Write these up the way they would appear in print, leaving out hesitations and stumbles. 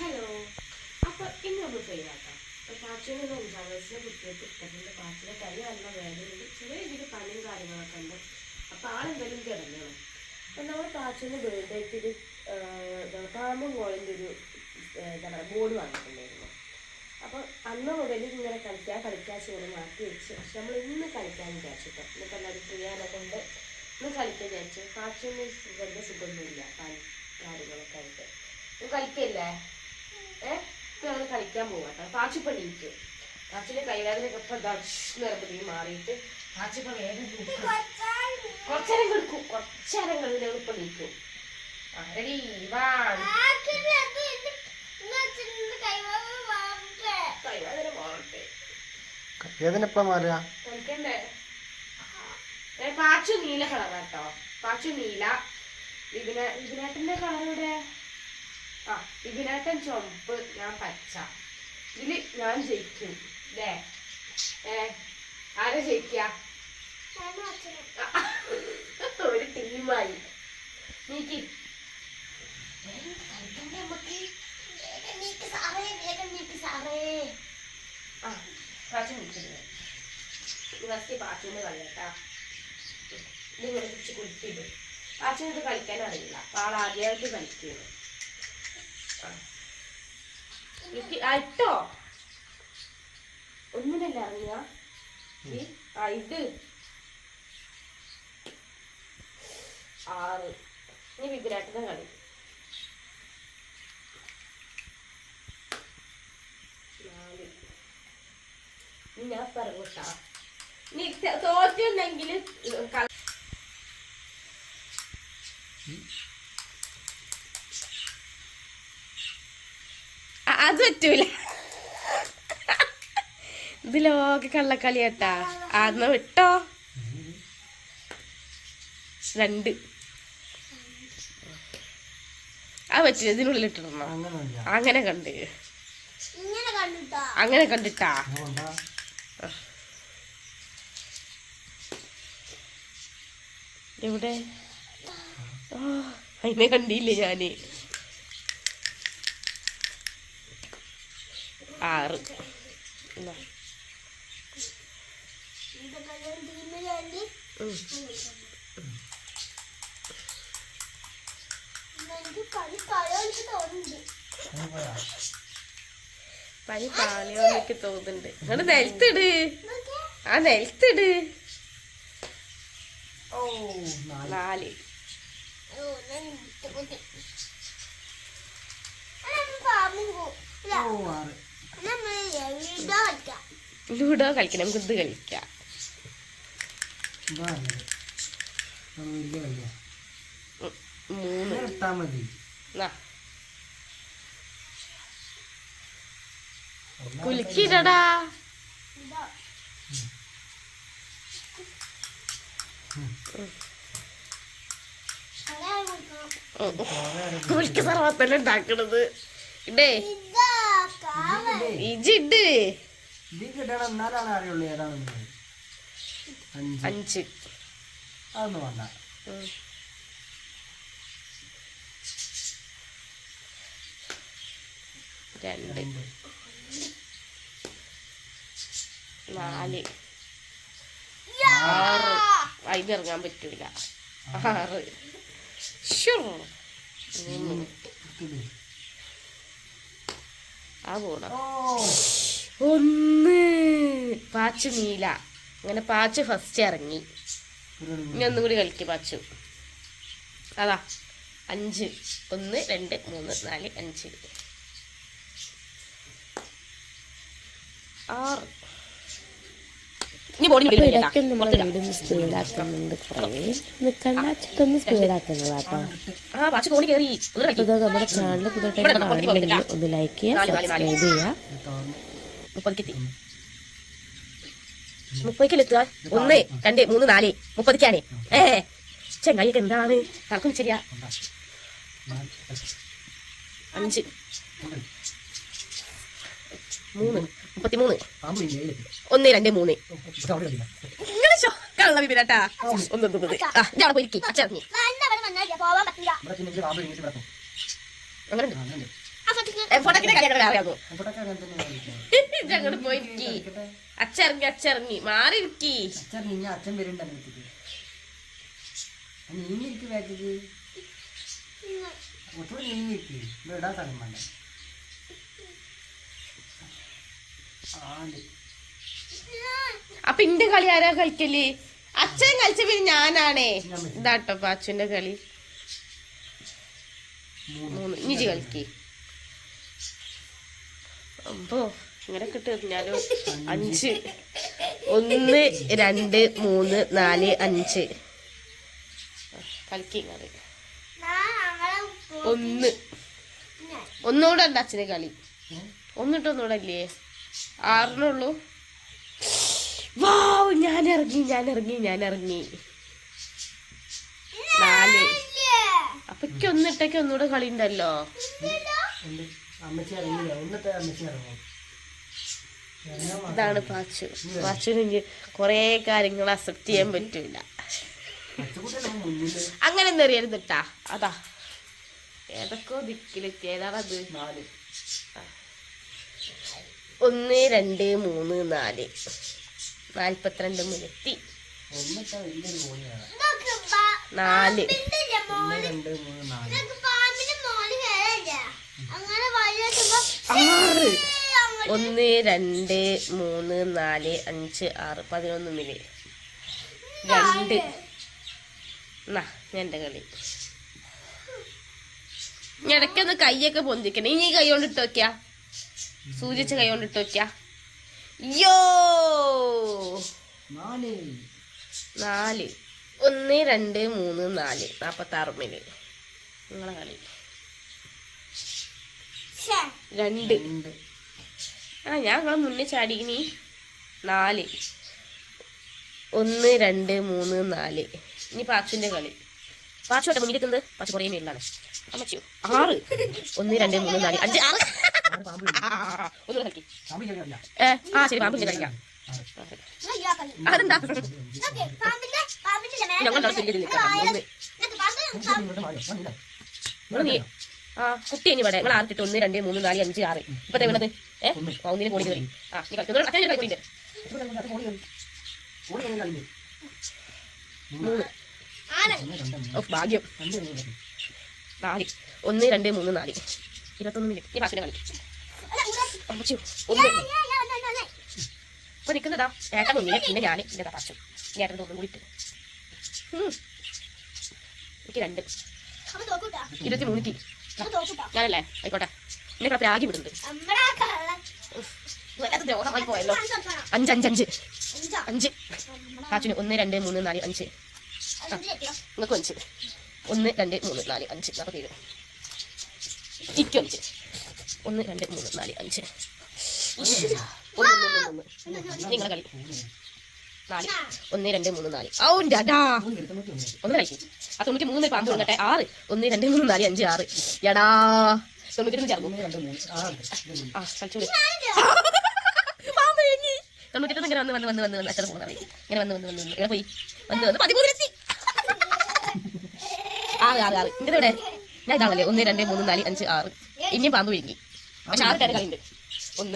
Hello. അപ്പോൾ ഇന്ന് നമ്മൾ ഫെയിലാക്കാം. അപ്പോൾ പാച്ചുവിന് 5-ാം വയസ്സിലെ കുട്ടികൾക്ക് ഇഷ്ടപ്പെടുന്ന പാച്ചിലെ കൈ നല്ല വേദനയുണ്ട്, ചെറിയ രീതിയിൽ പനിയും കാര്യങ്ങളൊക്കെ ഉണ്ട്. അപ്പോൾ ആളെന്തെങ്കിലും കിടന്നണം. അപ്പോൾ നമ്മൾ പാച്ചുവിൻ്റെ ബർത്ത്ഡേക്ക് ഒരു പാമ്പും കോളിൻ്റെ ഒരു എന്താ പറയുക ബോർഡ് വാങ്ങിയിട്ടുണ്ടായിരുന്നു. അപ്പോൾ അന്ന് മുതൽ ഇങ്ങനെ കളിക്കാച്ച് ഇങ്ങനെ മാറ്റി വെച്ച്, പക്ഷെ നമ്മൾ ഇന്ന് കളിക്കാൻ വിചാരിച്ചിട്ടോ. ഇന്നിപ്പോൾ എല്ലാവരും ചെയ്യാനെ കൊണ്ട് ഇന്ന് കളിക്കാൻ വിചാരിച്ചു. പാച്ചുവിന് വലിയ സുഖമൊന്നുമില്ല, കാര്യങ്ങളൊക്കെ ആയിട്ട്. കളിക്കല്ലേ? ഇപ്പൊ ഞങ്ങൾ കളിക്കാൻ പോകാട്ടോ. പാച്ചിപ്പം നീക്കും. പാച്ചിന്റെ കൈവേദനയൊക്കെ ഇപ്പൊ നിറമ്പതി മാറിയിട്ട് പാച്ചിപ്പ വേഗം കുറച്ചേരം കൊടുക്കും. കുറച്ചേരം കഴിഞ്ഞാൽ ഇപ്പൊ നീക്കും. റെഡി കൈവേദന മാറട്ടെ. കളിക്കണ്ടേ? പാച്ചു നീല കളറാട്ടോ. പാച്ചു നീല. വിപിനേട്ടന്റെ കളറിവിടെ. വിപിനേട്ടൻ ചുവപ്പ്, ഞാൻ പച്ച. ഇതില് ഞാൻ ജയിക്കും അല്ലേ? ആരാ ജയിക്ക? ഒരു ടീമായി. നീക്ക് പാച്ചു നീക്കുന്നത് ഫസ്റ്റ് പാച്ചുവിന്റെ കളിയാട്ടാ. നിങ്ങൾ കുറിച്ച് കുളിച്ചിടും. പാച്ചുവിനത് കളിക്കാൻ അറിയില്ല. ആൾ ആദ്യമായിട്ട് കളിക്കുന്നു. ഇട്ടോ ഒന്നിനല്ല അറിയാ. ഇത് 6. ഇനി വിപിനേട്ടന്റെ കളി. 4. ഇനി ഞാൻ പറഞ്ഞുട്ടാ. ഇനി തോറ്റുണ്ടെങ്കിൽ അത് പറ്റൂല. ഇത് ലോക കള്ളക്കളിയാട്ടാ. ആദ്യം വിട്ടോ. 2. അത് പറ്റില്ല. ഇതിനുള്ളിൽ ഇട്ടിടണോ? അങ്ങനെ കണ്ടിട്ടാ. എവിടെ? അതിനെ കണ്ടില്ലേ ഞാന്. 6. പനി പാളിയോന്നൊക്കെ തോന്നുന്നുണ്ട്. നിങ്ങള് നിലത്തിട്. നിലത്തിട്. 4. ലൂഡോ കളിക്കാം. നമുക്ക് ഇത് കളിക്കാം. 3. കുലുക്കിടടാ. കുലുക്ക് സർവത്തല്ല ഉണ്ടാക്കണത്. ഇടേ ഇജിണ്ട്. 5. അതൊന്നും വേണ്ട. 2. 4. 6. അതിനിറങ്ങാൻ പറ്റൂല. 6. 3. പോണ 1. പാച്ചു നീല. അങ്ങനെ പാച്ചു ഫസ്റ്റ് ഇറങ്ങി. ഇനി ഒന്നും കൂടി കളിക്കും പാച്ചു. അതാ 5. 1 2 3 4 5. 6. ഇടയ്ക്ക് നമ്മളെ വീടൊന്ന് സ്പീഡാക്കുന്നുണ്ട്. നിൽക്കണ്ട സ്പീഡാക്കുന്നതാട്ടോ. നമ്മുടെ ചാനൽ പുതിയതായിട്ട് കാണുന്നുണ്ടെങ്കിൽ ഒന്ന് ലൈക്ക് ചെയ്യുക, സബ്സ്ക്രൈബ് ചെയ്യുക. 30-ലെത്തുക. 1 2 3 4 30-ക്കാണ്. ചെങ്ങായിക്ക് എന്താണ് കണക്കും ശരിയാ. 5 3 33. 1 2 3. കള്ള വിപിനേട്ടാ. 1 9. ഞാൻ പോയി അച്ഛനി. അങ്ങനെ എഫോട്ടൊക്കെ കളിയാക്കാൻ അറിയാമോ എപ്പോഴൊക്കെ അങ്ങനെ തന്നെ കളിക്കാം. അങ്ങോട്ട് പോയിരിക്കി അച്ചിറങ്ങി മാറി ഇരിക്കി അച്ഛൻ നീ അച്ഛൻ വരുന്നുണ്ട് അനിയത്തിക്ക്. നീങ്ങിരിക്ക് ബാക്കിക്ക് ഒട്ടുകൂടി നീങ്ങിരിക്ക്. ഇവിടെ ഇടാൻ സ്ഥലം വേണ്ട. അപ്പൊ ഇന്റെ കളി ആരാ കളിക്കല്? അച്ഛൻ കളിച്ച പിന്നെ ഞാനാണേ. ഇതാട്ടോ പാച്ചുവിന്റെ കളി. 3 ഇഞ്ചി കളിക്ക്. അപ്പോ ഇങ്ങനെ കിട്ടിയാലോ 5 1 2 3 4 5 കളിക്ക്. 1 ഒന്നുകൂടെ ഉണ്ട് അച്ഛനെ കളി. ഒന്നിട്ടൊന്നുകൂടെ ഇല്ലേ? 6 വാവ് ഞാൻ ഇറങ്ങി 4. അപ്പൊ ഒന്നിട്ടൊക്കെ ഒന്നുകൂടെ കളി ഉണ്ടല്ലോ. ഇതാണ് പാച്ചുവിന് കൊറേ കാര്യങ്ങൾ അക്സെപ്റ്റ് ചെയ്യാൻ പറ്റൂല. അങ്ങനെ ഒന്നും അറിയരുന്നിട്ടാ. അതാ ഏതൊക്കെ ദിക്കിലെത്തി. ഏതാണത്? 1 2 3 4 42 മിനിറ്റ് 4 6 1 2 3 4 5 6 11 മിനിറ്റ് 2. ഞാൻ എൻ്റെ കളി ഇടയ്ക്കൊന്ന് കൈയൊക്കെ പൊന്തിക്കണേ. ഇനി കൈ കൊണ്ട് ഇട്ട് നോക്കിയാ സൂചിച്ച കൈ കൊണ്ട് ഇട്ട് നോക്കിയാ. യോ 4 1 2 3 4 46 മിനിറ്റ് നിങ്ങളെ കളി. 2 ഞാൻ നിങ്ങളെ മുന്നേ ചാടിക്കിനി. 4 1 2 3 4 ഇനി പാച്ചുവിന്റെ കളി. പാച്ചോട്ടെ മുന്നിലേക്കുന്നത്. പാച്ചു കുറേ മേളിലാണ്. അമ്മച്ചോ 6 1 2 3 4 5 6 ഒന്നുകൂടെ കളിക്കും. ശരി പാമ്പിന്റെ കളിക്കാം. അതെന്താ കുട്ടി ഇനി ഇവിടെ നിങ്ങൾ 6 1 2 3 4 5 6 ഇപ്പത്തെ വീണത്. ഒന്നിനും കൂടി കയറി. ഭാഗ്യം. 4 1 2 3 4 21 മിനിറ്റ്. ഈ പാസിന്റെ കളി. അമ്മച്ചോ 1 ഇപ്പൊ നിൽക്കുന്നതാ ഏട്ടൻ മുന്നില്. പിന്നെ ഞാൻ എന്റെ പാച്ചു. ഇനി ഏട്ടൻ ഒന്നും കൂടി എനിക്ക് 2 23 ഞാനല്ലേ ആയിക്കോട്ടെ. എന്നെ പ്രാഗി വിടുന്നുണ്ട്. ദ്രോഹമായി പോയല്ലോ. 5 5 5 പാച്ചുന് 1 2 3 4 5 നിങ്ങൾക്ക് 5 1 2 3 4 5 47 എനിക്ക് 5 1 2 3 4 5 നിങ്ങളെ കളി. 4 1 2 3 4 ഔൻ്റെ അടാ ഒന്ന് കളിക്കും. 93 പാമ്പ് വന്നിട്ടെ. 6 1 2 3 4 5 6 എടാ 92 ചേർന്നു. കളിച്ചോളൂ. പാമ്പ് കഴിഞ്ഞ് 91 ഇങ്ങനെ വന്ന് അച്ഛനെ പോകുന്ന ഇങ്ങനെ വന്ന് ഇവിടെ പോയി വന്ന് 13 6 ഇങ്ങനെ ഇവിടെ ഞാൻ ഇതാണല്ലേ 1 2 3 4 5 6 ഇനിയും പാമ്പ് വിഴുങ്ങി. പക്ഷെ 6 കളി ഉണ്ട്. 1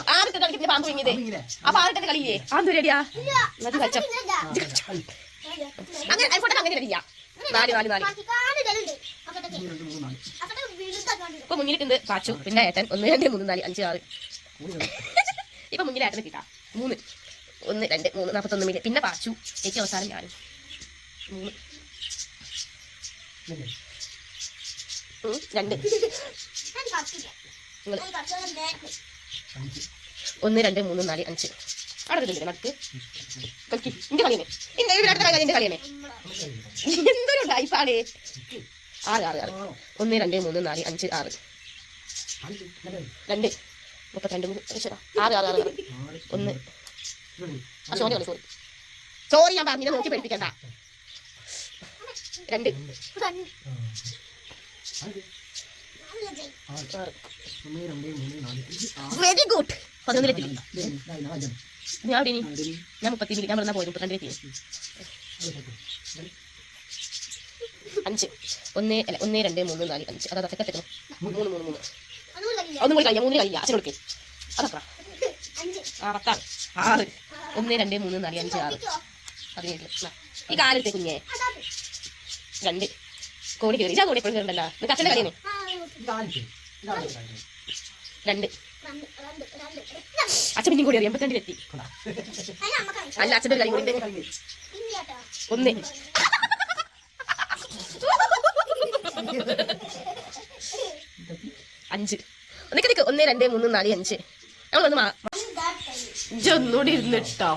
6 കളിക്ക് പാമ്പ് വിഴുങ്ങിയത്. അപ്പൊ 6 കളിയേ ആന്തൂരടിയാ അത് കളിച്ചോ. അങ്ങനെ അങ്ങനെ കളിയാ. 4 4 4 ഇപ്പൊ മുന്നിലിട്ടുണ്ട് പാച്ചു. പിന്നെ ഏട്ടൻ 1 2 3 4 5 6 ഇപ്പൊ മുന്നിൽ ഏട്ടനെ കിട്ടാ 3 1 2 3 41 മിനിറ്റ്. പിന്നെ പാച്ചു. ഏറ്റവും അവസാനം ഞാനും 3 2 1 2 3 4 5 അവിടെ നടുക്ക് കളിക്ക്. എന്റെ കളിയാണ്. എന്റെ കളിയാണ്. എന്തൊരു ഡൈഫാണ്. 6 6 6 1 2 3 4 5 6 2 32 6 6 6 1 സോറി കളി സോറി ഞാൻ പറഞ്ഞില്ല. നോക്കി പഠിപ്പിക്കണ്ട. 2 വെരി ഗുഡ്. 11 ഞാൻ അവിടെ ഞാൻ 30 മിനിറ്റ് ഞാൻ പറഞ്ഞാൽ പോയത് 32 5 1 2 3 4 5 അതാ തെക്കെടുക്കണം. 3 3 3 ഒന്നും കൂടി കളിക്കാം 3 കളില്ല അച്ഛൻ കൊടുക്കേ അതത്ര ആ 10 6 1 2 3 4 5 6 17 ഈ കാലത്തെ കുഞ്ഞേ 2 കോടി കയറി കോടി എപ്പോഴും കയറണ്ടല്ലോ നിനക്ക് അച്ഛൻ്റെ കളിയാണ് 2 അച്ഛൻ പിന്നെയും കൂടി 82 അല്ല അച്ഛൻ്റെ കളി കൂടി 1 5 നിക്ക് 1 2 3 4 5 നമ്മളൊന്ന് ഒന്നുകൂടി ഇരുന്നിട്ടോ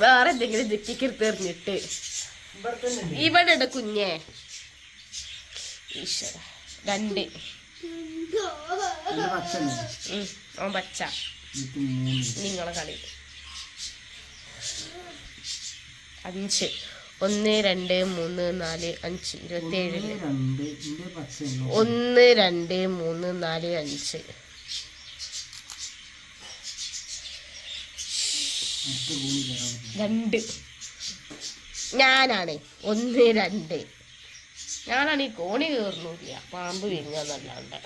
വേറെ എന്തെങ്കിലും ജക്കിക്കെടുത്ത് എറിഞ്ഞിട്ട് ഇവിടെ ഉണ്ട് കുഞ്ഞേ ഈശ്വര 2 അവൻ പച്ച നിങ്ങളെ കളി 5 1 2 3 4 5 27 1 2 3 4 5 2 ഞാനാണ് 1 2 ഞാനാണ് ഈ കോണി കയറുന്നില്ല പാമ്പ് വിരിഞ്ഞാന്നല്ലാണ്ട്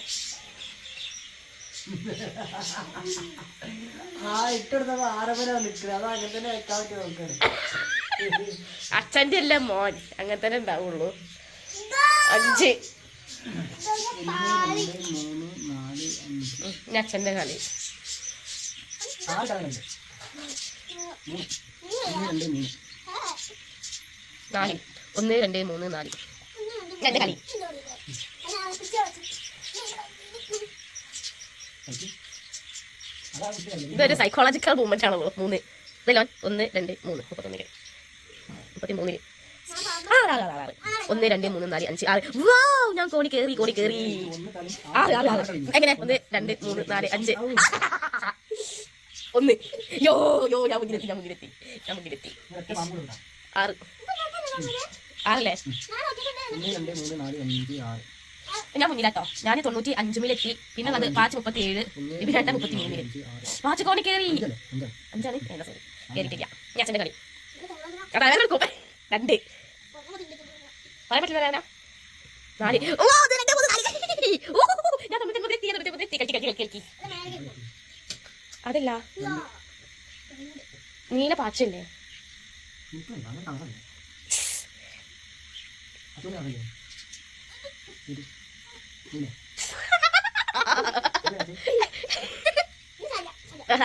അച്ഛൻ്റെ അല്ല മോൻ അങ്ങനെ തന്നെ ഉണ്ടാവുള്ളൂ 5 അച്ഛൻ്റെ കളി 4 1 2 3 4 എന്റെ കളി ഇതൊരു സൈക്കോളജിക്കൽ മൂവ്മെന്റ് ആണല്ലോ 3 ഇതിലോ 1 2 3 33 1 2 3 4 5 6 വാവ് ഞാൻ കോണി കേറി 6 എങ്ങനെ 1 2 3 4 5 1 യോ ഞാൻ മുന്നിലെത്തി 6 6 ഞാൻ മുന്നിലാട്ടോ ഞാൻ 95 പിന്നെ അത് പാച്ച് 37 ഇവരേട്ട 33 പാച്ച് കോണി കേറി 5 കേറിട്ടില്ല ഞാൻ അച്ഛൻ്റെ കളി 2 പറയാൻ പറ്റില്ല 4 ഓ ഞാൻ കളിക്കി അതല്ല നീല പാച്ചല്ലേ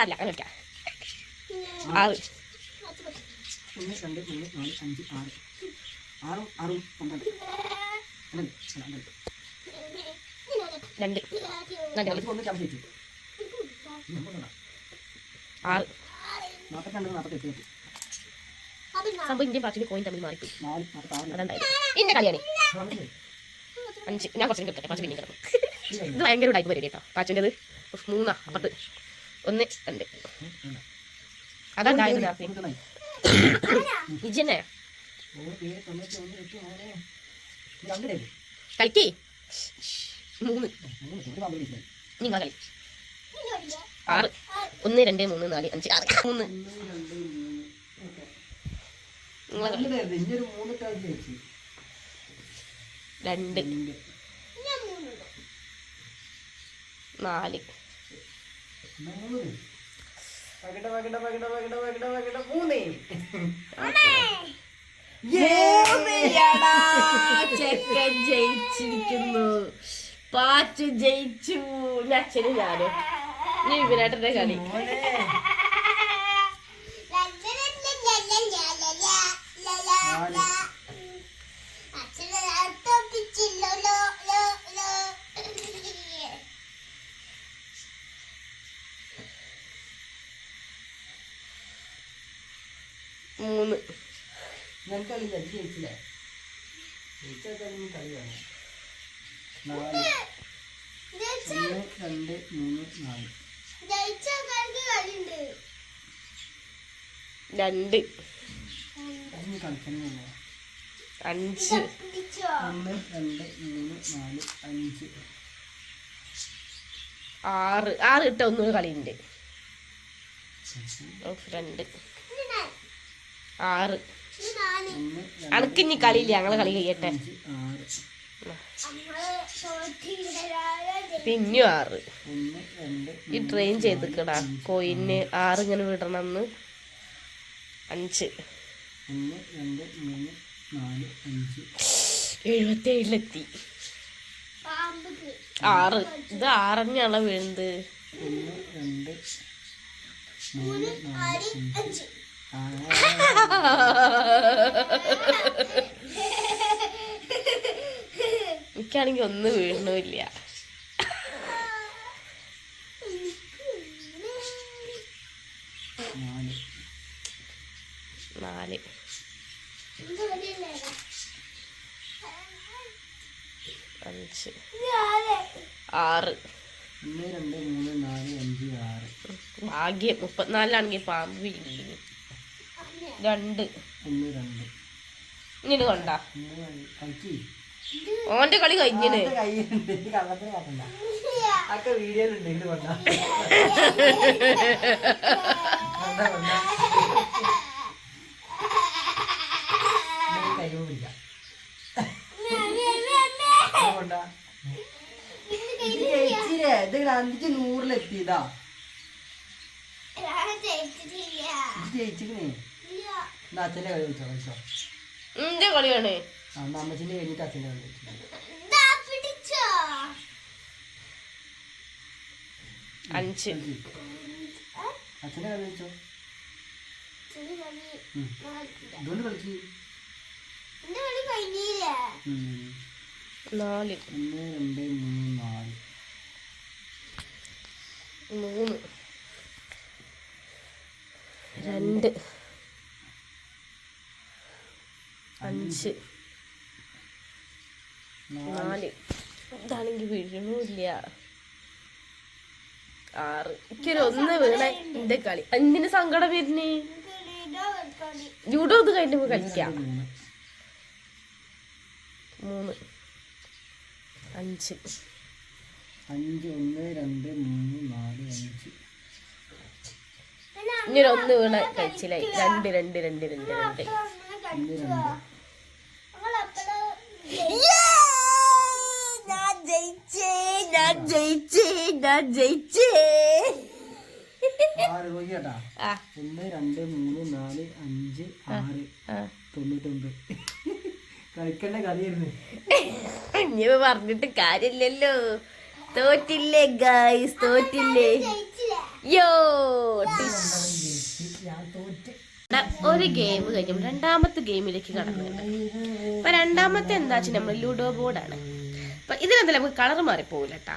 അല്ല അങ്ങനെ 6 സംഭവം ഇന്ത്യൻ പാച്ചിന്റെ കോയിൻ തമ്മിൽ മാറിപ്പോയി അതുണ്ടായിരുന്നു ഇന്ന കളിയാണ് 5 ഞാൻ കുറച്ചും കിട്ടട്ടെ പാച്ച് പിന്നെ കിടന്നു ഇത് ഭയങ്കര ടൈപ്പ് പരിപാടി കേട്ടോ പാച്ചിൻ്റെത് 3 അപ്പുറത്ത് 1 2 അതാണ്ടായിരുന്നു ഇജന്നെ കളിക്കേ 3 നിങ്ങൾ കളി 6 1 2 3 4 5 6 3 2 4 ചെക്കൻ ജയിച്ചിരിക്കുന്നു പാച്ചു ജയിച്ചു അച്ഛനും ഞാനും നീ ഇവനാട്ടെ കളി മൂന്ന് കളിയില്ല ജയിച്ചില്ലേ കളിയാണ് 4 1 2 3 4 2 5 1 2 3 4 5 6 ഇട്ട ഒന്നുകൂടെ കളിയുണ്ട് 2 6 അനക്കിഞ്ഞി കളിയില്ല ഞങ്ങളെ കളി കഴിയട്ടെ പിന്നെയും 6 ഈ ട്രെയിൻ ചെയ്തിക്കടാ കോയിന് 6 ഇങ്ങനെ വിടണം എന്ന് 5 1 2 3 4 5 77-ലെത്തി 6 ഇത് 6 വീഴുന്നത് 1 2 3 4 5 എനിക്കാണെങ്കി ഒന്നും വീഴണില്ല. 4 5 6 1 2 3 4 5 6 ഭാഗ്യം 34-ആണെങ്കിൽ പാമ്പ് വീഴുന്നു. 2 1 2 ഇങ്ങനെ കൊണ്ടാ കളിക്ക് ഓന്റെ കളി കഴിഞ്ഞിന്. കയ്യിലുണ്ട് കള്ളത്തിന് കാട്ടണ്ട അതൊക്കെ വീഡിയോയിലുണ്ട് ഇത് കൊണ്ടാ കൈ പിടിക്കാം കൊണ്ടാ ഇത് ജയിച്ചില്ലേ ഇത് ഗാന്ധിക്ക് 100-ലെത്തിയതാ ഇത് ജയിച്ചിക്കണേ എന്നാ അച്ഛൻ്റെ കളി വിളിച്ചോ കളിച്ചോ എന്റെ കളിയാണ്. ആ എന്നാ അമ്മച്ചിൻ്റെ കഴിഞ്ഞിട്ട് അച്ഛൻ്റെ കളി വിളിച്ചോ അഞ്ച് അച്ഛൻ്റെ കളി വിളിച്ചോ ഇതുകൊണ്ട് കളിക്ക് 4 1 2 3 4 3 2 5 4 ഇതാണെങ്കിൽ വീഴണില്ല. 6 എനിക്കൊരു 1 വീണ എന്റെ കളി. എന്തിന് സങ്കടം വരുന്നേ? ജൂഡോ ഇത് കഴിഞ്ഞപ്പോ കളിക്കാം. 3 5 5 1 2 3 4 5 ഇങ്ങനെ 1 വീണ കഴിച്ചില്ലായി. 2 2 2 2 2 ഞാൻ ജയിച്ചേ. 1 2 3 4 5 6 99 കളിക്കേണ്ട കളിയായിരുന്നു. ഇനി പറഞ്ഞിട്ട് കാര്യമില്ലല്ലോ. തോറ്റില്ലേ ഗൈസ്, തോറ്റില്ലേ. യോ ഒരു ഗെയിം കഴിഞ്ഞു രണ്ടാമത്തെ ഗെയിമിലേക്ക് കടന്നുണ്ട്. അപ്പൊ രണ്ടാമത്തെ എന്താ വെച്ചാൽ നമ്മൾ ലൂഡോ ബോർഡാണ്. അപ്പൊ ഇതിനെന്തായാലും നമുക്ക് കളർ മാറിപ്പോകില്ല കേട്ടാ.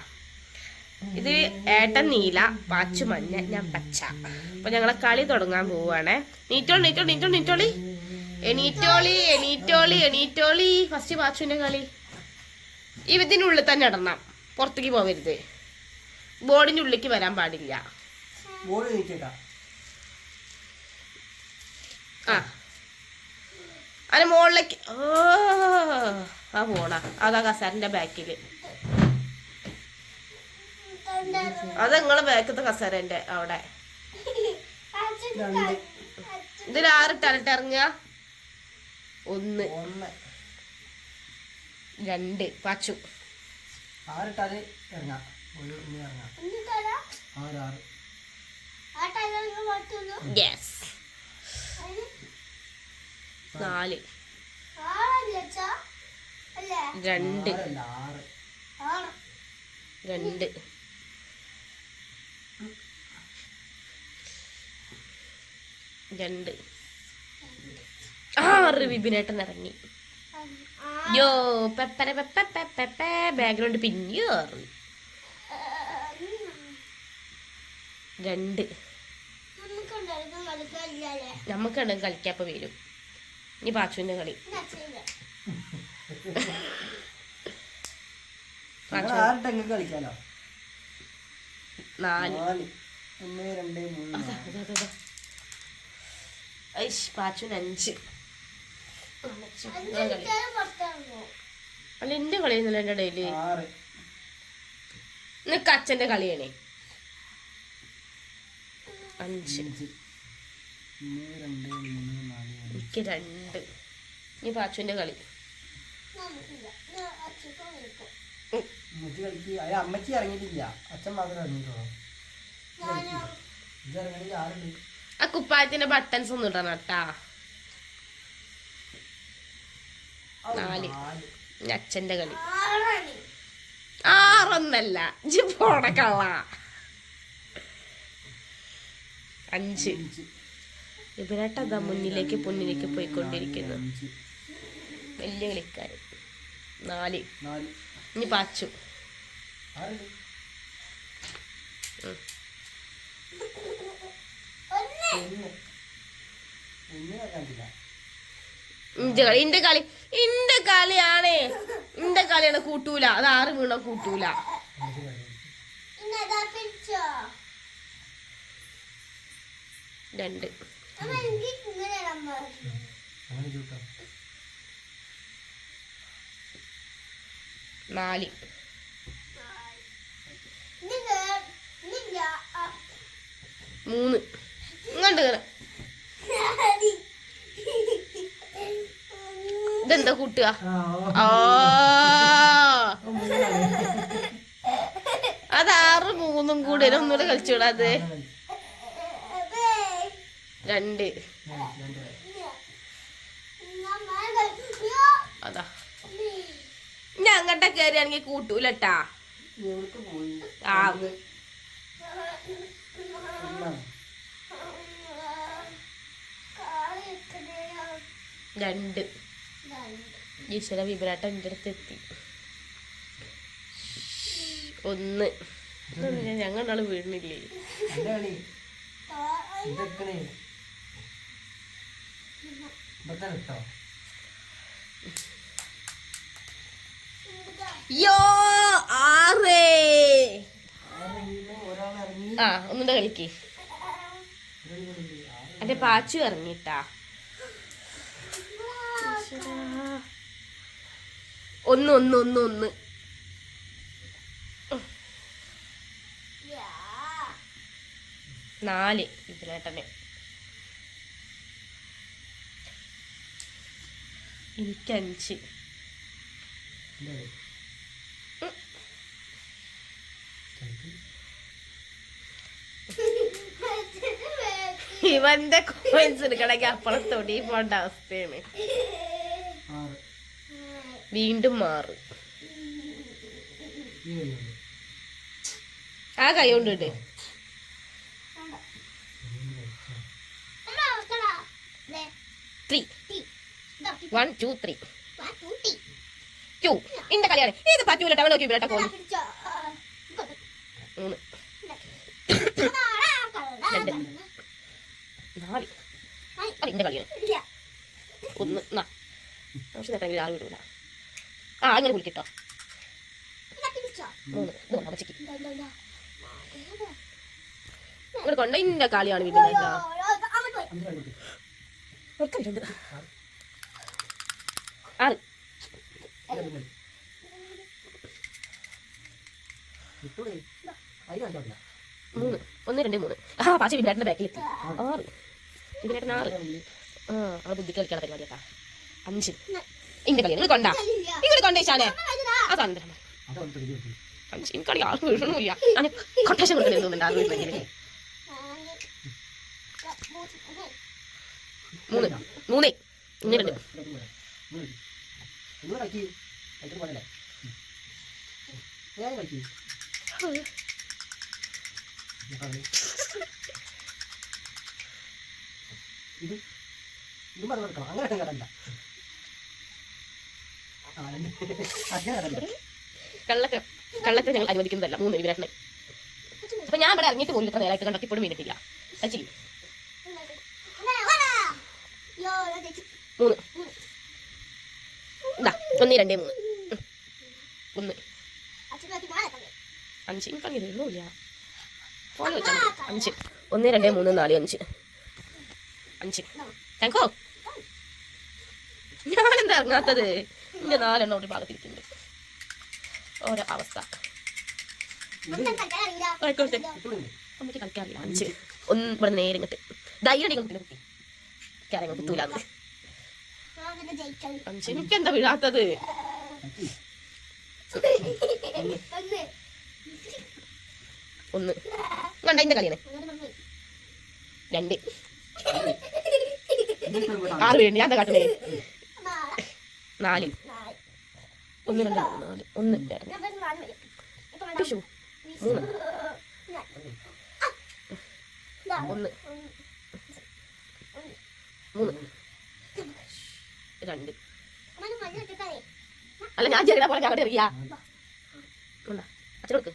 ഇത് ഏട്ടൻ നീല, പാച്ചു മഞ്ഞ, ഞാൻ പച്ച. അപ്പൊ ഞങ്ങളെ കളി തുടങ്ങാൻ പോവാണേ. നീറ്റോളി ഫസ്റ്റ് പാച്ചുവിന്റെ കളി. ഇതിനുള്ളിൽ തന്നെ ഇടണം, പുറത്തേക്ക് പോവരുത്. ബോർഡിന്റെ ഉള്ളിലേക്ക് വരാൻ പാടില്ല. ആ അതിന് മുകളിലേക്ക് ആ പോണ അതാ കസേരന്റെ ബാക്കില്. അത് നിങ്ങളെ ബാക്കത്തെ കസേരന്റെ അവിടെ. ഇതിൽ 6 ഇട്ടാലിട്ട് ഇറങ്ങുക. 1 2 പാച്ചു 6 ഇട്ടാല് ഇറങ്ങാം. 4 2 2 2 6 വിപിനേട്ടൻ ഇറങ്ങി. യോ പെപ്പര ബാക്ക്ഗ്രൗണ്ട് പിന്നെ 2 നമുക്കുണ്ടെങ്കിൽ കളിക്കാപ്പ വരും. ഇനി പാച്ചുവിന്റെ കളി. കളിക്കാലോ. 4 1 2 3 പാച്ചുവിന് 5. അല്ല എന്റെ കളിയൊന്നുമില്ല എന്റെ ഡെയിലി. നിനക്ക് അച്ഛന്റെ കളിയാണേ. 5 എനിക്ക് 2. ഇനി പാച്ചുവിന്റെ കളി. അമ്മച്ചി ഇറങ്ങിയിട്ടില്ല, അച്ഛൻ മാത്രമേ ഇറങ്ങിയിട്ടുള്ളൂ. ഇതങ്ങനെ ആരുണ്ട് ആ കുപ്പായത്തിന്റെ ബട്ടൺസ് ഒന്നും ഇടണം കേട്ടാ. 4 അച്ഛന്റെ കളി. 6 ഇജ്ജ് പോടക്കള്ള. 5 ഇവരേട്ടതാ മുന്നിലേക്ക് പോയിക്കൊണ്ടിരിക്കുന്നു. വലിയ കളിക്കാരൻ. 4 ഇനി പാച്ചു. ഇന്റെ കളിയാണ്. കൂട്ടൂല. അത് 6 വീണ കൂട്ടൂല. 2 4 3 ഇങ്ങോട്ട് കേറ. ഇതെന്താ കൂട്ടുക? അത് 6 3 കൂടെ ഒന്നുകൂടെ കളിച്ചോടാത്. 2 അതാ ഞാൻ അങ്ങോട്ടെ കയറിയാണെങ്കിൽ കൂട്ടൂലട്ടാ. ആ 2 ഈശ്വര വിഭ്രാട്ടം എൻ്റെ അടുത്ത് എത്തി. 1 ഞങ്ങളാള് വീഴുന്നില്ലേ? യോ 6 ആ ഒന്നുകൂടെ കളിക്ക്. എന്റെ പാച്ചു ഇറങ്ങിട്ടാ. 1 4 ഇതിലേട്ടനെ. എനിക്ക് 5. ഇവന്റെ കോയിൻസ് എടുക്കണമെങ്കിൽ അപ്പുറം തൊടി പോണ്ട അവസ്ഥയാണ്. വീണ്ടും 6 ആ കൈ കൊണ്ട് ഇട്ട് 3 1 2 3 2 ഇന്റെ കളിയാണ് ഇത്. പറ്റൂല ടവൽ നോക്കി വിരട്ട കോഴി. 3 2 4 അത് ഇന്റെ കളിയാണ്. 1 പക്ഷെ നേട്ടെങ്കിൽ 6 വിടൂല. ആ അങ്ങനെ വിളിക്കട്ടോ. 3 അമ്മച്ചിക്ക് ഇവിടെ കൊണ്ട ഇന്റെ കളിയാണ് വീട്ടിൽ. 6 3 1 2 3 ആ പാച്ച വിരാട്ടിന്റെ ബാക്കിലെത്തി. 6 വിരാട്ടൻ 6 ആ അവളെ ബുദ്ധി കളിക്കാനുള്ള പരിപാടിയാ. 5 ഇന്റെ കളിയാണ്. ഇങ്ങോട്ട് കൊണ്ടേ ശാനെ ആ സാധനം 5 എനിക്കടി 6 വീഴണില്ല. ഞാൻ കൊട്ടേഷൻ കൊടുക്കുന്നുണ്ട് 6 വീഴണമെങ്കിൽ. 3 3 1 2 കള്ളത്തെ ഞങ്ങൾ അനുവദിക്കുന്നതല്ല. 3 വിരാട്ടനെ. അപ്പൊ ഞാൻ ഇവിടെ ഇറങ്ങിയിട്ട് പോലും ഇത്ര നേരമായിട്ട് കണ്ടൊക്കെ ഇപ്പോഴും വീണിട്ടില്ല. 3 ഇതാ 1 2 3 1 5 എനിക്കങ്ങനെ വീഴുന്നില്ല. 5 1 2 3 4 5 5 താങ്കോ. ഞാനെന്താ ഇറങ്ങാത്തത്? ഇന്റെ 4 ഒരു ഭാഗത്തിരിക്കുന്നുണ്ട്. ഓരോ അവസ്ഥ ആയിക്കോട്ടെ. അമ്മയ്ക്ക് കളിക്കാറില്ല. 5 1 ഇവിടെ നേരെ ഇങ്ങോട്ട് ധൈര്യം കുട്ടി കാര്യങ്ങൾ കുത്തൂലാന്ന്. 5 എനിക്കെന്താ വീഴാത്തത്? 1 വേണ്ട ഇതിന്റെ കളിയാണ് 2 6 വീഴുണ്ട് ഞാൻ എന്താ കാട്ടണേ 4 1 2 4 1 ടിഷ്യൂ 3 1 3 2 അല്ല ഞാൻ ചെറിയ പോലെ ഞങ്ങളുടെ എറിയാ അച്ഛൻ കൊടുക്ക്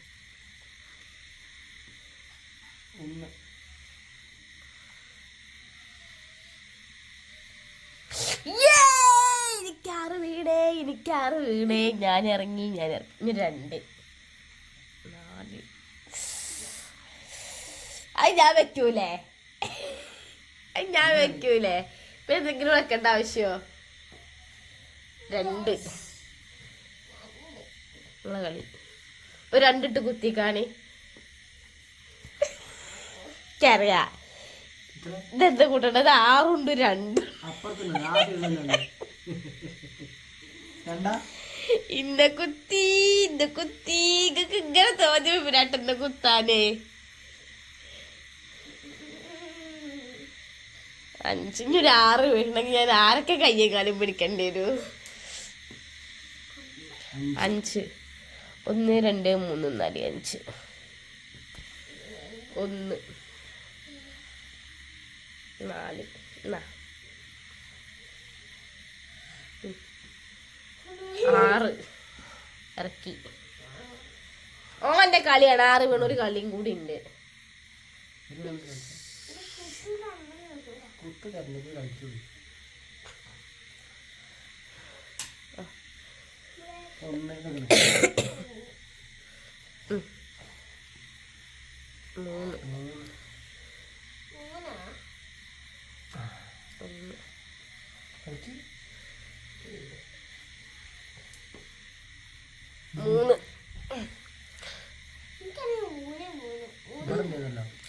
എനിക്കാറ് വീണേ ഞാൻ ഇറങ്ങി 2 4 അത് ഞാൻ വെക്കൂലേ ഇപ്പൊ എന്തെങ്കിലും വെക്കേണ്ട ആവശ്യമോ 2 നിങ്ങളെ കളി ഒരു 2 ഇട്ട് കുത്തിക്കാണി അറിയാ ഇതെന്താ കൂട്ടേണ്ടത് 6 ഉണ്ട് 2 ഇന്ന കുത്തി ഇങ്ങക്ക് ഇങ്ങനെ തോന്നി 2 കുത്താനേ 5 ഇനി ഒരു 6 വീഴണമെങ്കിൽ ഞാൻ ആരൊക്കെ കയ്യും കാലും പിടിക്കേണ്ടി വരും 5 1 2 3 4 5 1 4 6 ഇറക്കി ഓന്റെ കളിയാണ് 6 വീണ ഒരു കളിയും കൂടി ഉണ്ട്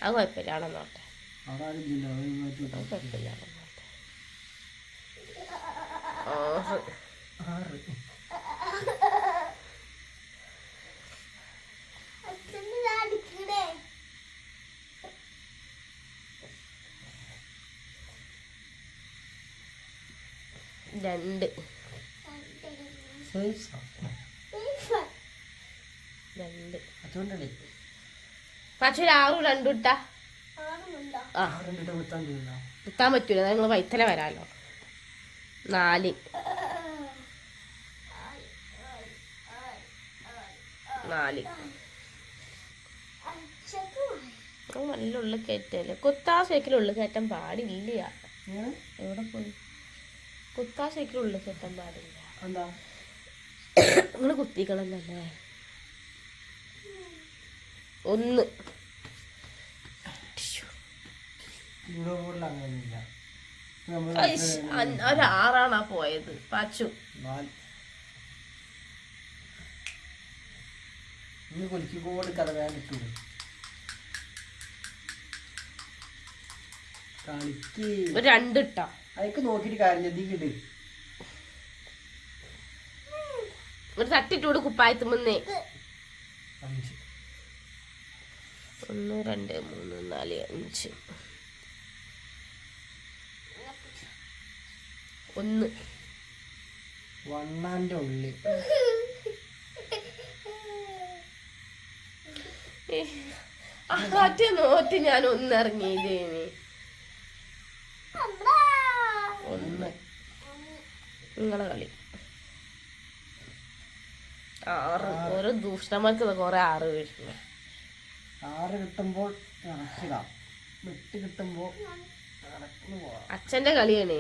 അത് കുഴപ്പമില്ല അവിടെ നോട്ടെ കുഴപ്പമില്ല 2 പക്ഷെ 6 2 ഇട്ടാ കുത്താൻ പറ്റൂല നിങ്ങൾ വൈത്തല വരാലോ 4 നല്ല ഉള്ളിൽ കയറ്റല്ലേ കുത്താ സൈക്കിൾ ഉള്ളിൽ കയറ്റാൻ പാടില്ല എവിടെ പോയി കുത്താ സൈക്കിൾ ഉള്ളിൽ കയറ്റാൻ പാടില്ല നിങ്ങള് കുത്തിക്കളല്ലേ 1 ഒരു 6 പോയത് പാച്ചു ഒരു 2 ഇട്ടാ അതൊക്കെ നോക്കിട്ട് കാര്യമില്ല ഒരു തട്ടിട്ടൂട് കുപ്പായത്തുമ്പന്നേ 1 2 3 4 5 1 1 ഉള്ളിൽ മറ്റേ നോറ്റ് ഞാൻ 1 ഇറങ്ങിയതേനി 1 നിങ്ങളെ കളി 6 ഓരോ ദൂഷണമാർക്ക് കുറെ 6 വീഴുന്നു 6 കിട്ടുമ്പോൾ കിട്ടുമ്പോ അച്ഛന്റെ കളിയാണ്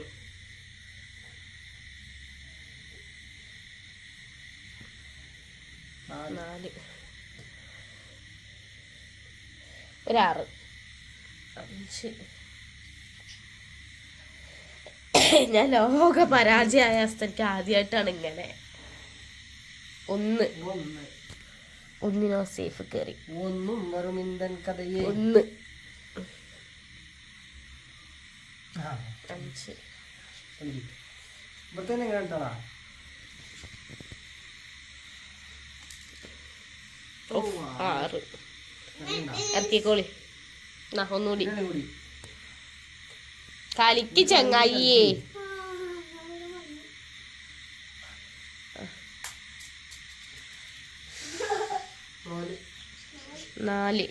4 ഒരു 6 5 ഞാൻ ലോക പരാജയമായ അവസ്ഥയ്ക്ക് ആദ്യമായിട്ടാണ് ഇങ്ങനെ 1 1 സേഫ് കയറി 1 കഥയെ 1 5 ഇവിടെ തന്നെ കേട്ടാ 6 ഇറക്കിക്കോളി എന്നാ ഒന്നുകൂടി ഇതെല്ലാം കൂടി കളിക്ക് ചങ്ങായിയേ. 4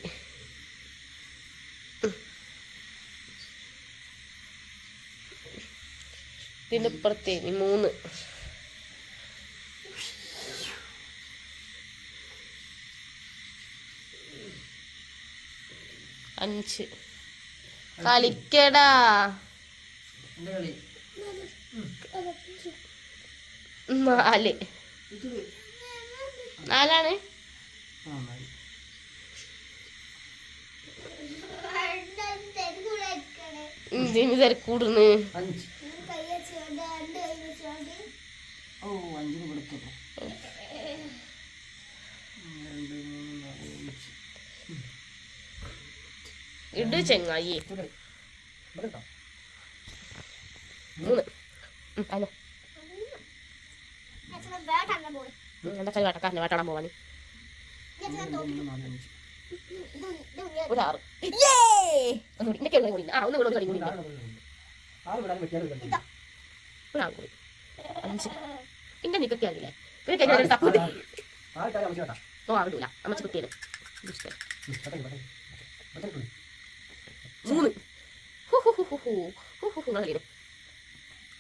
ഇതിന്റെ ഇപ്പുറത്തെ 3 5 കളിക്കടാ. എൻ്റെ കളി 4 4ആണ്. ആ മതി. ഇതിന് തിരക്കൂടുന്നു. 5 ഓ 5 കൊടുക്കുന്നു. 2 3 4 5 ഇട് ചെങ്ങായി. 3 അല്ലോ എന്താ കളി വേട്ടക്കാരനെ വേട്ടാടാൻ പോവാന്. 6 ഒന്നുകൂടി ഇന്റെ കേൾക്കാൻ കൂടി. ആ ഒന്നുകൂടി കളി കൂടി. 5 ഇന്റെ നിക്കൊക്കെ അറിയില്ലേ. പിന്നെ കഴിഞ്ഞ തപ്പൂതി ഓ ആവിടൂല അമ്മച്ച് കുട്ടിയത് 3 കളിയിലും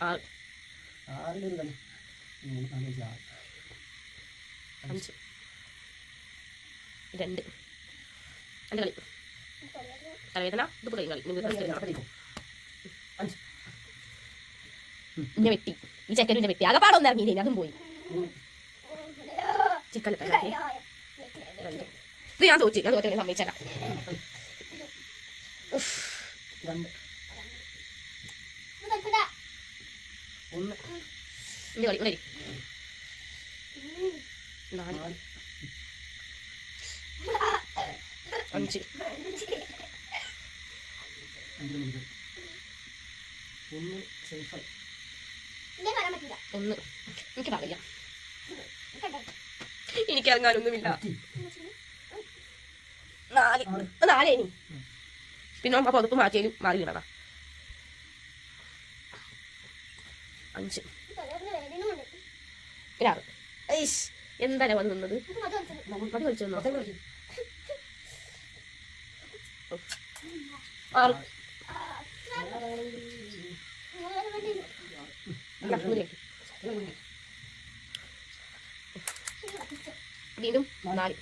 6 5 2 എൻ്റെ കളി തലവേദന ഇത് കളി ഇന്നെ വെട്ടി ഈ ചെക്കനും ഇന്നെ വെട്ടി അകപ്പാടൊന്നും ഇറങ്ങിയില്ലേ അതും പോയി. ചിക്കൻ ഇത് ഞാൻ തോച്ചു. ഞാൻ തോറ്റ സമ്മതിച്ചല്ല. ഇന്റെ കളി ഉണരി 4 5 1 എനിക്ക് പറയാം. എനിക്കിറങ്ങാനൊന്നുമില്ല. 4 ഇനി പിന്നെ അപ്പൊ പുതപ്പ് മാറ്റിയാലും മാറി വീണതാ. 5 6 എന്തായാലും വന്ന് നിന്നത് മതി കളിച്ചു 6 വീണ്ടും 4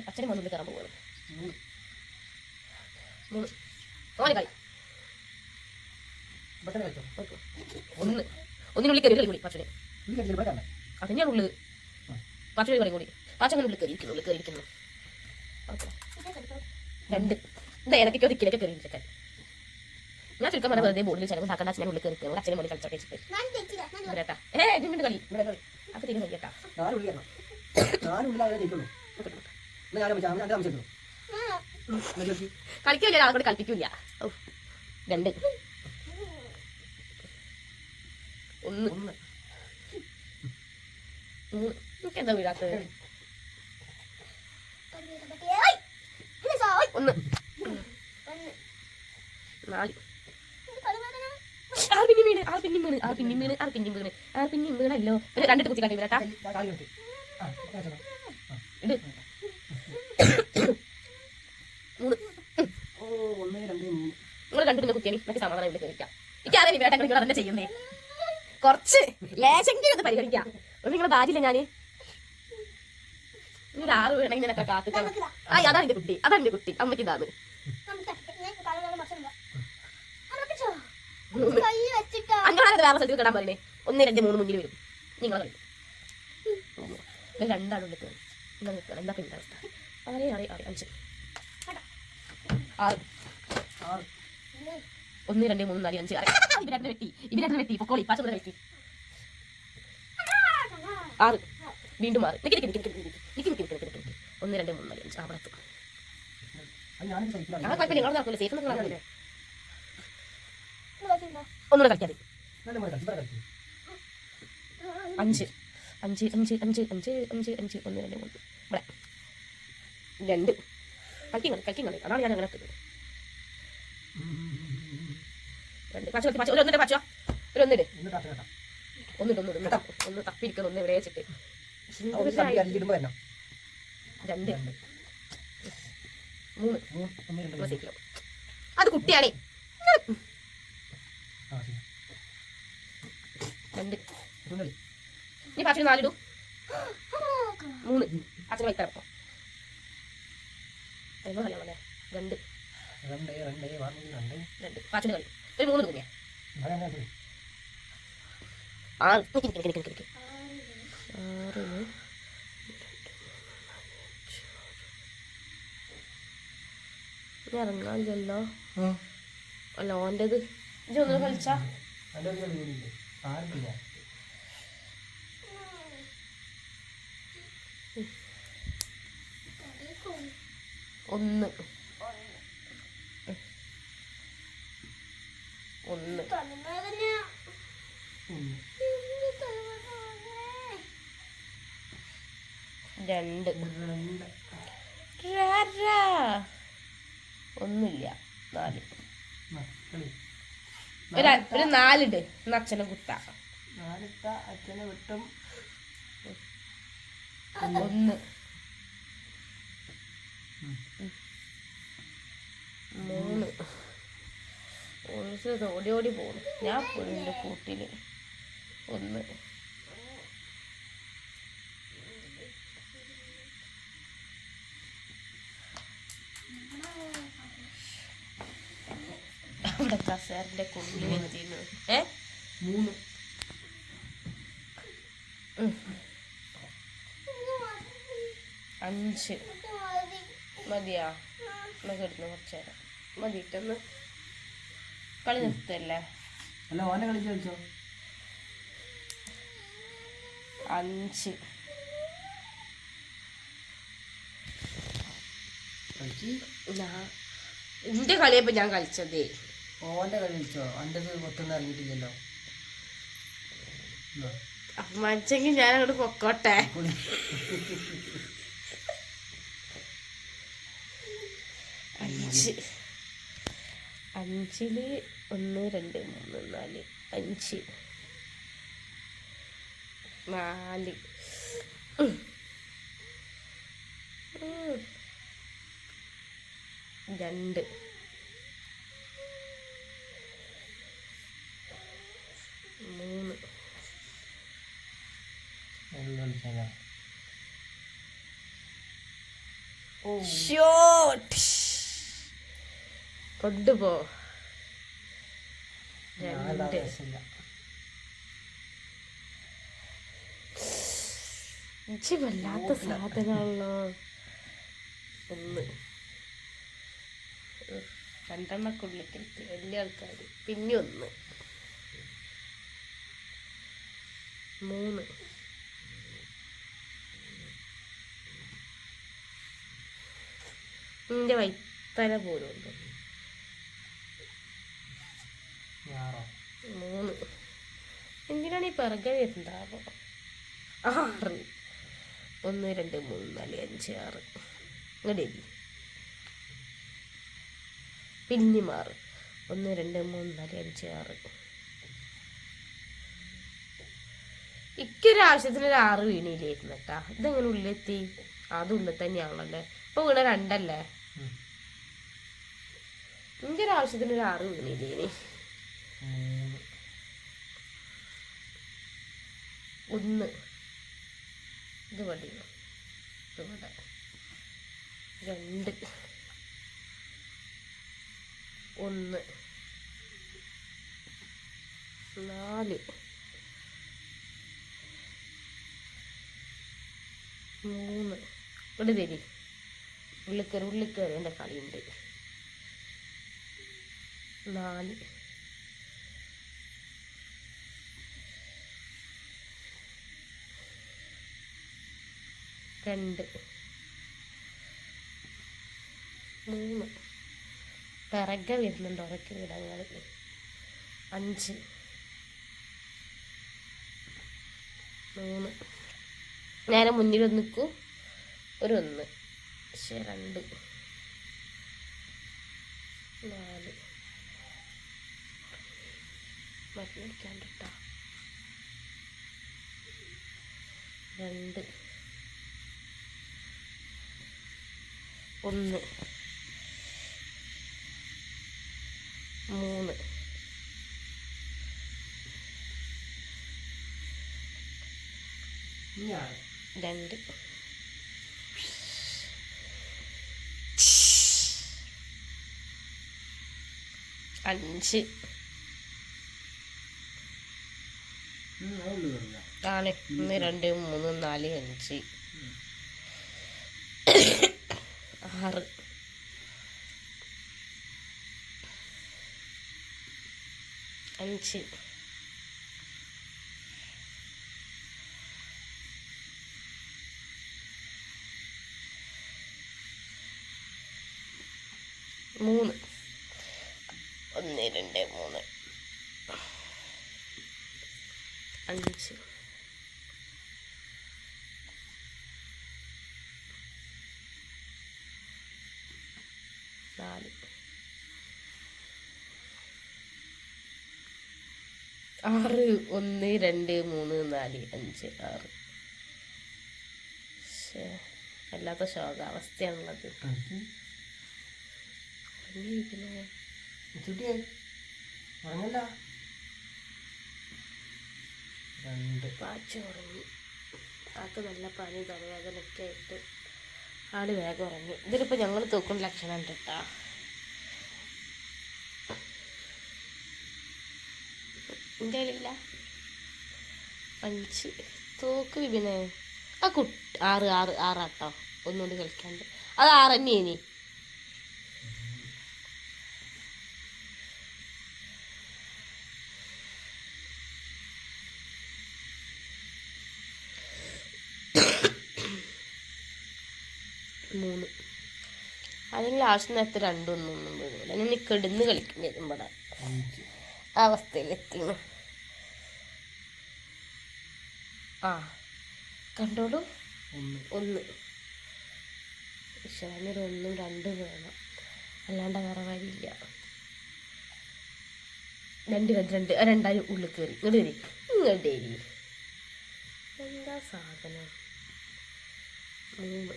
അച്ഛനും വന്നുള്ളിൽ കയറാൻ പോവുകയാണ്. 3 കളി 1 ഒന്നിനുള്ളിൽ കയറി കളി കൂടി പക്ഷേ അതന്നെയാണ് ഉള്ളത്. പക്ഷേ കളി കൂടി പാച്ചങ്ങനെ ഉള്ളിൽ കയറിയിരിക്കുന്നു. 2 എന്താ ഇടയ്ക്കോ ദിക്കിലേക്ക് കയറിയിരിക്കാൻ ഞാൻ ചുരുക്കം പറഞ്ഞ വെറുതെ ബോർഡിൽ ചിലവ് ഉണ്ടാക്കേണ്ട. അച്ഛനെ ഉള്ളിൽ കയറി അച്ഛനെ മുന്നിൽ കളിച്ചോട്ടെ കേട്ടാ. ഇതിന്റെ കളി അപ്പൊ തിരികെ കേട്ടാ. കളിക്കില്ല ആളെ കൂടെ കളിപ്പിക്കില്ല. 2 1 3 എന്താ വീഴാത്തത്. 1 4 പിന്നെയും വീണല്ലോ. 2 കുത്തി കണ്ടി വീണട്ടാ. ഇത് 3 നിങ്ങൾ 2 പിന്നെ കുത്തിയാൽ മറ്റേ സമാധാനം ഇവിടെ കയറിക്കാം. എനിക്കറിയാം വേട്ട നിങ്ങൾ തന്നെ ചെയ്യുന്നേ. കുറച്ച് ലേശെങ്കിലും ഒന്ന് പരിഗണിക്കാം. നിങ്ങളെ ഭാര്യയില്ല ഞാന് ഒരു 6 വേണമെങ്കിൽ നിനക്കെ കാത്തിട്ടാണ്. അതാണ് എന്റെ കുട്ടി അമ്മയ്ക്ക് ഇതാണ്. അഞ്ചോടാണ് വേറെ സ്ഥലത്ത് കിടാൻ പറയണേ. 1 2 3 മുന്നിൽ വരും. നിങ്ങളെ കളി 2 ആളുള്ളിൽ കയറി എന്താ പിന്നെ അവസ്ഥ. 6 5 6 1 2 3 4 5 ഇവരെ വെട്ടി പൊക്കോളി പാച്ച വെട്ടി 6 വീണ്ടും 6 1 2 3 4 5 അവിടെ എത്തും. കുഴപ്പമില്ല നിങ്ങൾ നടക്കൂല സേഫ് നടക്കൂലേ. ഒന്നുകൂടെ കളിക്കാതെ 5 5 5 5 5 5 5 1 2 3 ഇവിടെ 2 കളിക്കും അതാണ് ഞാൻ അങ്ങനെ ഇട്ടത് 2 പച്ച ഒന്നിട്ട് പച്ച ഒന്നിട്ട് ഒന്ന് തപ്പിരിക്കണം ഒന്ന് എവിടെ വെച്ചിട്ട് 2 3 അത് കുട്ടിയാണേ 2 ഇനി പാച്ചിന് 4 ഇടും 3 അച്ഛൻ വൈത്തറപ്പോ കളിയാണല്ലേ 2 പാച്ചിന് കളി ഒരു 3 തോന്നിയാ 6 ഇറങ്ങാനില്ലല്ലോ അല്ല ഓൻ്റെത് ഇജ്ജ് ഒന്നും കളിച്ചാ ഒന്ന് രണ്ട് ഒന്നുമില്ല 4 ഒരു 4 ഇട് എന്നാ അച്ഛനെ കുത്താ 4 അച്ഛനെ വിട്ടും 1 3 ഓടി പോകുന്നു ഞാൻ പോയിട്ടുണ്ട് കൂട്ടില് 1 അവിടെ കസേരന്റെ കൊള്ളി വെച്ചിരുന്നു 3 5 മതിയാ എന്നൊക്കെ ഇടുന്നു കുറച്ച് നേരം മതിയിട്ടൊന്ന് കളി നിർത്തല്ലേ അല്ല ഓനെ കളിച്ച് കളിച്ചോ 5 എന്റെ കളിയപ്പോ ഞാൻ കളിച്ചതേ ഓന്റെ കളി കളിച്ചോ അൻ്റെത് മൊത്തൊന്നും ഇറങ്ങിയിട്ടില്ലല്ലോ മനുഷ്യെങ്കിൽ ഞാൻ അങ്ങോട്ട് പൊക്കോട്ടെ 5 5 1 2 3 4 5 4 2 3 ഷോട്ട് കൊണ്ടുപോ 2 ഇച്ചി വല്ലാത്ത സാധനമാണല്ലോ 1 രണ്ടെണ്ണക്കുള്ളിലേക്ക് വലിയ ആൾക്കാർ പിന്നെ 1 3 നിന്റെ വൈത്തല പോലും ഉണ്ട് 3 എന്തിനാണ് ഈ പിറകെ വരുന്നുണ്ടാവോ 6 1 2 3 4 5 6 ഇങ്ങോട്ടേ പിന്നെ മാറ് 1 2 3 4 5 6 ഇക്കൊരാവശ്യത്തിന് ഒരു 6 വീണില്ലായിരുന്നു കേട്ടാ ഇതെങ്ങനെ ഉള്ളിലെത്തി അത് ഉള്ളിൽ തന്നെയാണല്ലേ ഇപ്പൊ വീണ 2 അല്ലേ എനിക്കൊരാവശ്യത്തിന് ഒരു 6 വീണില്ലേനി 1 ഇത് പടിയോ ഇവിടെ 2 1 4 3 ഇവിടെ തരി ഉള്ളിക്കറി എൻ്റെ കളിയുണ്ട് 4 2 3 പിറകെ വരുന്നുണ്ട് ഉറക്കി ഇടങ്ങൾ 5 3 നേരെ മുന്നിൽ നിൽക്കൂ ഒരു 1 പക്ഷേ 2 4 മരുന്നിരിക്കാണ്ടിട്ടാ 2 1 3 2 5 ആണ് 1 2 3 4 5 6 5 3 1 2 3 5 4 6 1 2 3 4 5 6 വല്ലാത്ത ശോകാവസ്ഥയാണുള്ളത്. പാച്ച് ഉറങ്ങി. ആൾക്ക് നല്ല പനി തലവേദനയൊക്കെ ആയിട്ട് ആള് വേഗം ഉറങ്ങി. ഇതിലിപ്പോൾ ഞങ്ങൾ തൂക്കുന്ന ലക്ഷണം ഉണ്ട് കേട്ടാ. എൻ്റെ കയ്യിലില്ല 5 തൂക്ക് വിപിനെ. ആ 6 ആട്ടോ ഒന്നുകൊണ്ട് കളിക്കാണ്ട്. അത് 6 തന്നെയേനി. മൂന്ന് അല്ലെങ്കിൽ ലാസ്റ്റ് നേരത്തെ 2 ഒന്നും വീണില്ല. ഞാൻ കിടന്ന് കളിക്കേണ്ടി വരും ഇവിടെ. അവസ്ഥയിലെത്തിയാണ്. ആ കണ്ടോളൂ 1 ഈശ്വരനൊരു 1 2 വേണം, അല്ലാണ്ട് വേറെ വഴിയില്ല. 2 രണ്ടായിരം ഉള്ളിൽ കയറി ഇങ്ങോട്ട് കയറി എന്താ സാധനം. 3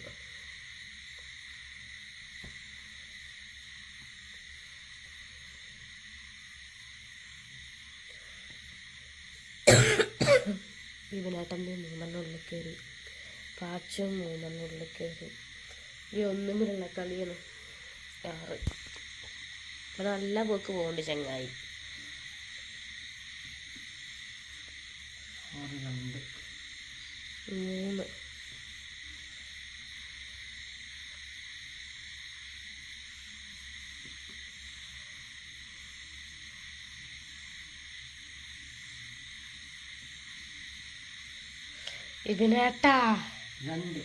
ഇവനേട്ടൻ്റെ 3 ഉള്ളിൽ കയറി. പാച്ചും 3 ഉള്ളിൽ കയറി. ഈ 1 കൂടെയുള്ള കളിയാണ് 6. ഇവിടെ നല്ല പോക്ക് പോകുന്നുണ്ട് ചങ്ങായി. 3 ഇതിനേട്ടാ 4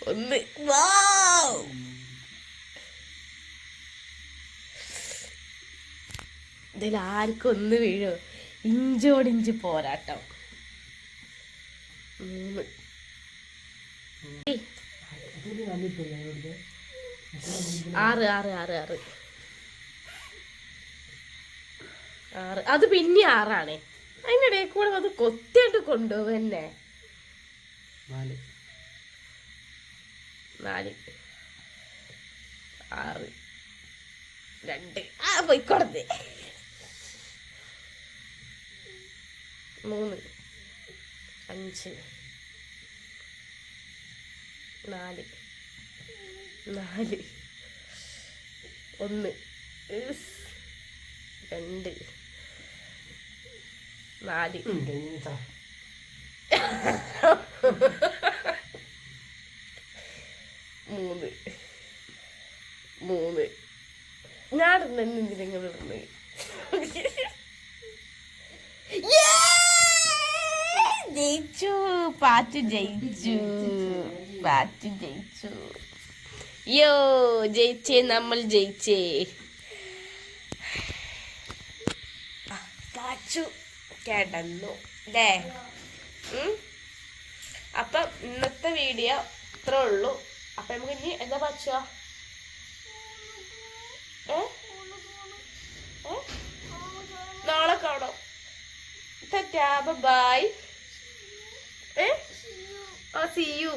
1 ഇതിൽ ആർക്കും 1 വീഴോ? ഇഞ്ചോടിഞ്ച് പോരാട്ടം. 3 6 അത് പിന്നെ 6 അതിനിടയിൽ കൂടെ അത് കൊത്തിയിട്ട് കൊണ്ടുപോകും തന്നെ. 4 6 2 പോയിക്കൊടുത്ത്. 3 5 4 1 2 4 3 ഞാൻ എന്തിനെങ്കിലും ജയിച്ചു. പാച്ചു ജയിച്ചു. യോ ജയിച്ചേ, നമ്മൾ ജയിച്ചേ. പാച്ചു കിടന്നു അല്ലേ? അപ്പൊ ഇന്നത്തെ വീഡിയോ ഇത്രേ ഉള്ളൂ. അപ്പൊ നമുക്ക് ഇനി എന്താ പറ്റുക? നാളെ കാണാം. ബൈ. See you.